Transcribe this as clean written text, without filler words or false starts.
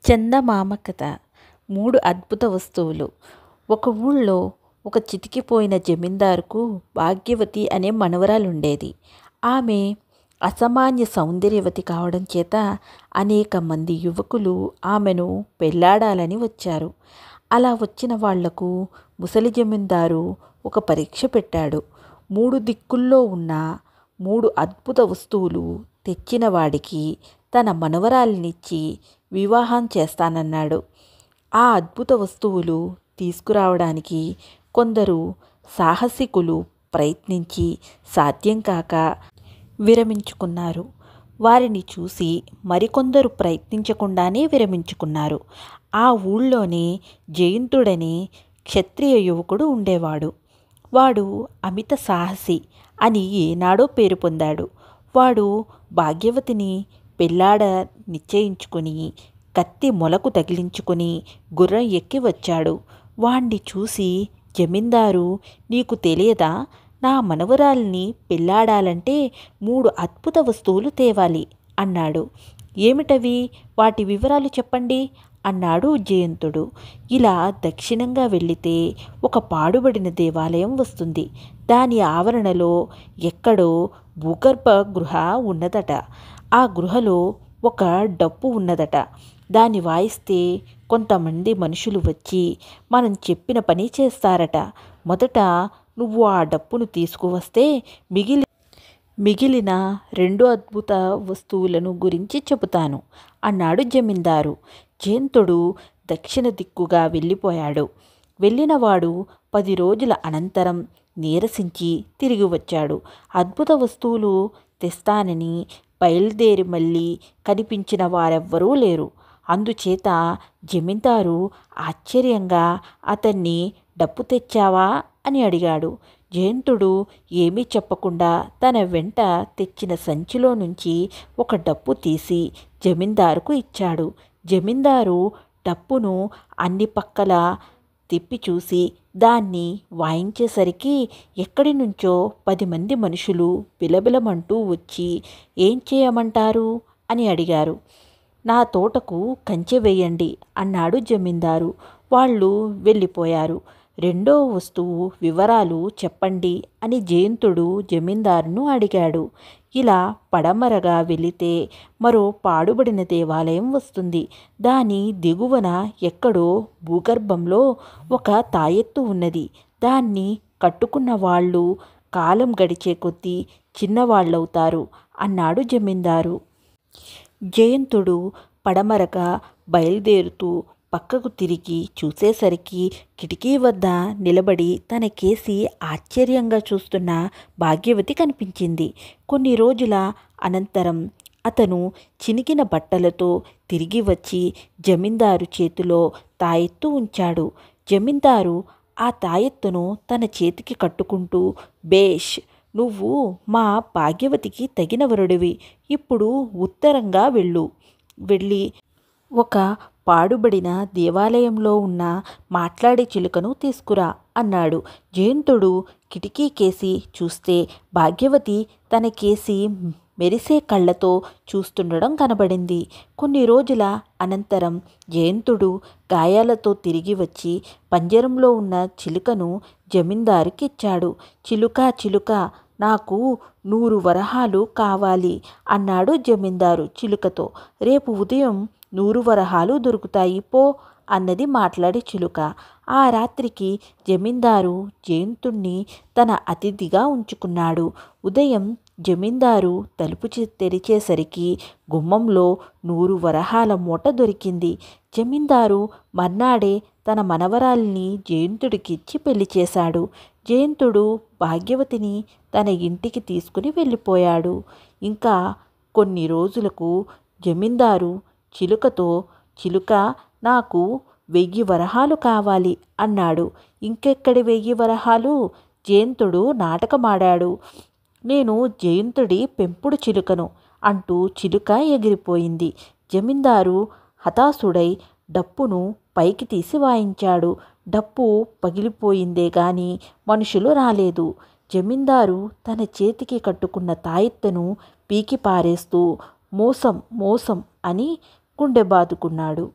చందమామ కథ. 3 అద్భుత వస్తువులు. ఒక ఊళ్ళో ఒక చితికిపోయిన జమీందారుకు భాగ్యవతి అనే మనవరాలుండేది. ఆమె అసామాన్య సౌందర్యవతి కావడం చేత అనేక మంది యువకులు ఆమెను పెళ్లాడాలని వచ్చారు. అలా వచ్చిన వాళ్లకు ముసలి జమీందారు ఒక పరీక్ష పెట్టాడు. 3 దిక్కుల్లో ఉన్న 3 అద్భుత వస్తువులు తెచ్చిన వాడికి తన మనవరాలినిచ్చి వివాహం చేస్తానన్నాడు. ఆ అద్భుత వస్తువులు తీసుకురావడానికి కొందరు సాహసికులు ప్రయత్నించి సాధ్యం కాక విరమించుకున్నారు. వారిని చూసి మరికొందరు ప్రయత్నించకుండానే విరమించుకున్నారు. ఆ ఊళ్ళోనే జయంతుడనే క్షత్రియ యువకుడు ఉండేవాడు. వాడు అమిత సాహసి అని ఏనాడో పేరు పొందాడు. వాడు భాగ్యవతిని పెళ్లాడ నిశ్చయించుకుని కత్తి మొలకు తగిలించుకుని గుర్రం ఎక్కి వచ్చాడు. వాణ్ణి చూసి జమీందారు, నీకు తెలియదా, నా మనవరాల్ని పెళ్లాడాలంటే 3 అద్భుత వస్తువులు తేవాలి అన్నాడు. ఏమిటవి? వాటి వివరాలు చెప్పండి అన్నాడు జయంతుడు. ఇలా దక్షిణంగా వెళితే ఒక పాడుబడిన దేవాలయం వస్తుంది. దాని ఆవరణలో ఎక్కడో భూగర్భ గృహ ఉన్నదట. ఆ గృహలో ఒక డప్పు ఉన్నదట. దాన్ని వాయిస్తే కొంతమంది మనుషులు వచ్చి మనం చెప్పిన పని చేస్తారట. మొదట నువ్వు ఆ డప్పును తీసుకువస్తే మిగిలిన 2 అద్భుత వస్తువులను గురించి చెబుతాను అన్నాడు జమీందారు. జయంతుడు దక్షిణ దిక్కుగా వెళ్ళిపోయాడు. వెళ్ళినవాడు 10 రోజుల అనంతరం నీరసించి తిరిగి వచ్చాడు. అద్భుత వస్తువులు తెస్తానని బయలుదేరి మళ్ళీ కనిపించిన వారెవ్వరూ లేరు. అందుచేత జమీందారు ఆశ్చర్యంగా అతన్ని డప్పు తెచ్చావా అని అడిగాడు. జయంతుడు ఏమీ చెప్పకుండా తన వెంట తెచ్చిన సంచిలో నుంచి ఒక డప్పు తీసి జమీందారుకు ఇచ్చాడు. జమీందారు డప్పును అన్ని పక్కలా తిప్పి చూసి దాన్ని వాయించేసరికి ఎక్కడి నుంచో 10 మంది మనుషులు బిలబిలమంటూ వచ్చి ఏం చేయమంటారు అని అడిగారు. నా తోటకు కంచె వేయండి అన్నాడు జమీందారు. వాళ్ళు వెళ్ళిపోయారు. 2వ వస్తువు వివరాలు చెప్పండి అని జయంతుడు జమీందారును అడిగాడు. ఇలా పడమరగా వెళితే మరో పాడుబడిన దేవాలయం వస్తుంది. దాని దిగువన ఎక్కడో భూగర్భంలో ఒక తాయెత్తు ఉన్నది. దాన్ని కట్టుకున్న వాళ్ళు కాలం గడిచే కొద్దీ చిన్నవాళ్ళవుతారు అన్నాడు జమీందారు. జయంతుడు పడమరగా బయలుదేరుతూ పక్కకు తిరిగి చూసేసరికి కిటికీ వద్ద నిలబడి తన కేసి ఆశ్చర్యంగా చూస్తున్న భాగ్యవతి కనిపించింది. కొన్ని రోజుల అనంతరం అతను చినిగిన బట్టలతో తిరిగి వచ్చి జమీందారు చేతిలో తాయెత్తు ఉంచాడు. జమీందారు ఆ తాయెత్తును తన చేతికి కట్టుకుంటూ, బేష్, నువ్వు మా భాగ్యవతికి తగిన వరుడివి. ఇప్పుడు ఉత్తరంగా వెళ్ళి ఒక పాడుబడిన దేవాలయంలో ఉన్న మాట్లాడే చిలుకను తీసుకురా అన్నాడు. జయంతుడు కిటికీ కేసి చూస్తే భాగ్యవతి తన కేసి మెరిసే కళ్ళతో చూస్తుండడం కనబడింది. కొన్ని రోజుల అనంతరం జయంతుడు గాయాలతో తిరిగి వచ్చి పంజరంలో ఉన్న చిలుకను జమీందారుకి ఇచ్చాడు. చిలుకా చిలుకా, నాకు 100 వరహాలు కావాలి అన్నాడు జమీందారు చిలుకతో. రేపు ఉదయం 100 వరహాలు దొరుకుతాయి పో అన్నది మాట్లాడే చిలుక. ఆ రాత్రికి జమీందారు జయంతుణ్ణి తన అతిథిగా ఉంచుకున్నాడు. ఉదయం జమీందారు తలుపు తెరిచేసరికి గుమ్మంలో 100 వరహాల మూట దొరికింది. జమీందారు మర్నాడే తన మనవరాల్ని జయంతుడికిచ్చి పెళ్లి చేశాడు. జయంతుడు భాగ్యవతిని తన ఇంటికి తీసుకుని వెళ్ళిపోయాడు. ఇంకా కొన్ని రోజులకు జమీందారు చిలుకతో, చిలుక, నాకు 1000 వరహాలు కావాలి అన్నాడు. ఇంకెక్కడి 1000 వరహాలు? జయంతుడు నాటకమాడాడు. నేను జయంతుడి పెంపుడు చిలుకను అంటూ చిలుక ఎగిరిపోయింది. జమీందారు హతాశుడై డప్పును పైకి తీసి వాయించాడు. డప్పు పగిలిపోయిందే గాని మనుషులు రాలేదు. జమీందారు తన చేతికి కట్టుకున్న తాయెత్తును పీకి పారేస్తూ మోసం మోసం అని గుండె బాదుకున్నాడు.